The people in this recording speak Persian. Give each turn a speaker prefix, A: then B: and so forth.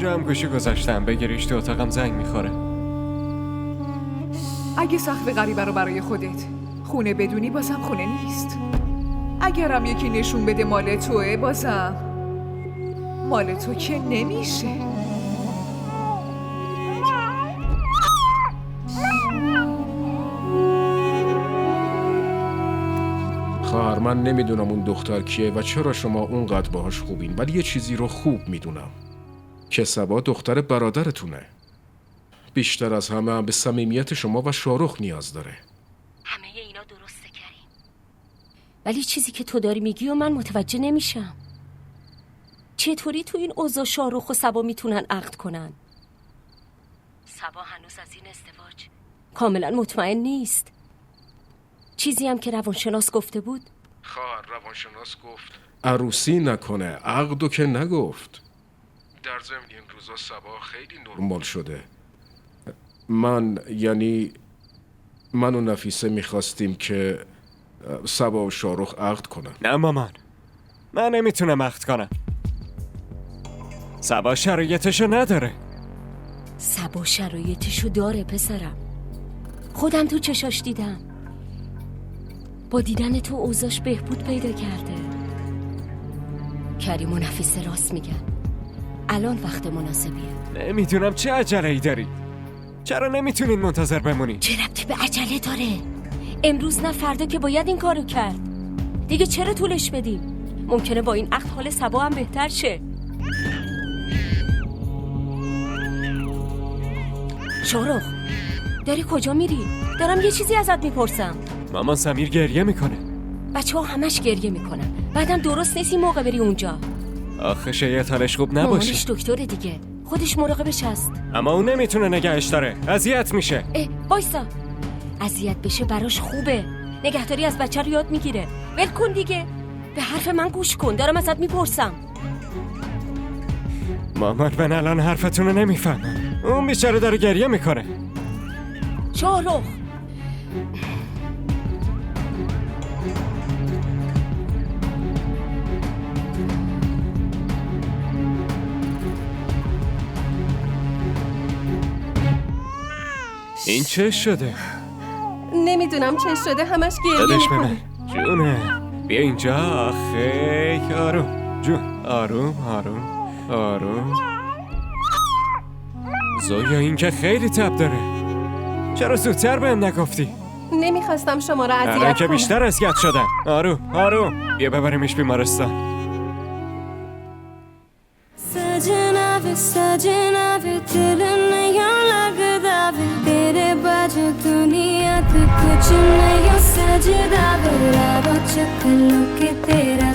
A: اونجا هم گوشی گذاشتم، بگیریش تو اتاقم زنگ میخوره.
B: اگه سقف غریبه رو برای خودت خونه بدونی بازم خونه نیست. اگرم یکی نشون بده مال توه بازم مال تو که نمیشه.
C: خواهر، من نمیدونم اون دختر کیه و چرا شما اونقدر باهاش خوبین، ولی یه چیزی رو خوب میدونم که صبا دختر برادرتونه. بیشتر از همه هم به صمیمیت شما و شاهرخ نیاز داره.
D: همه اینا درسته کریم، ولی چیزی که تو داری میگی و من متوجه نمیشم. چطوری تو این اوضاع شاهرخ و صبا میتونن عقد کنن؟ صبا هنوز از این ازدواج کاملا مطمئن نیست. چیزی هم که روانشناس گفته بود.
C: خواهر، روانشناس گفت عروسی نکنه، عقدو که نگفت. در ضمن این روزا صبا خیلی نرمال شده. من و نفیسه میخواستیم که صبا و شاهرخ عقد کنن.
A: نه مامان، من نمیتونم عقد کنم. صبا شرایطشو نداره.
D: صبا شرایطشو داره پسرم، خودم تو چشاش دیدم. با دیدن تو اوضاش بهبود پیدا کرده. کریم و نفیسه راست میگن، الان وقت مناسبیه.
A: نمیدونم چه عجله‌ای داری. چرا نمیتونین منتظر بمونین؟
D: چه ربطی به عجله داره؟ امروز نه فردا که باید این کارو کرد. دیگه چرا طولش بدیم؟ ممکنه با این عقد حال صبا هم بهتر شه. شاهرخ، داری کجا میری؟ دارم یه چیزی ازت میپرسم.
A: مامان سمیر گریه میکنه.
D: بچه‌ها همش گریه میکنن، بعدم درست نیست این موقع بری اونجا.
A: آخه شاید حالش خوب
D: مامانش
A: نباشه.
D: دکتره دیگه، خودش مراقبش هست.
A: اما اون نمیتونه نگهش داره، اذیت میشه.
D: وایسا، اذیت بشه براش خوبه. نگهداری از بچه رو یاد میگیره. ول کن دیگه، به حرف من گوش کن، دارم ازت میپرسم.
A: مامان من الان حرفتون رو نمیفهمم. اون بیچاره داره گریه میکنه.
D: شاهرخ،
A: این چه شده؟
E: نمیدونم چه شده، همش گریه
A: دادش به
E: میکنه.
A: من جونه، بیا اینجا. آخه آروم جون، آروم آروم آروم. زویا این که خیلی تب داره. چرا زودتر بهم نگفتی؟
E: نمیخواستم شما را
A: الان
E: اذیت
A: که
E: کنم.
A: بیشتر اذیت شدم. آروم آروم، بیا ببریمش بیمارستان.
F: सजना वे दिल नहीं लगदा वे तेरे बाजू दुनिया तो कुछ नहीं सजदा वे रावो चकलो के तेरा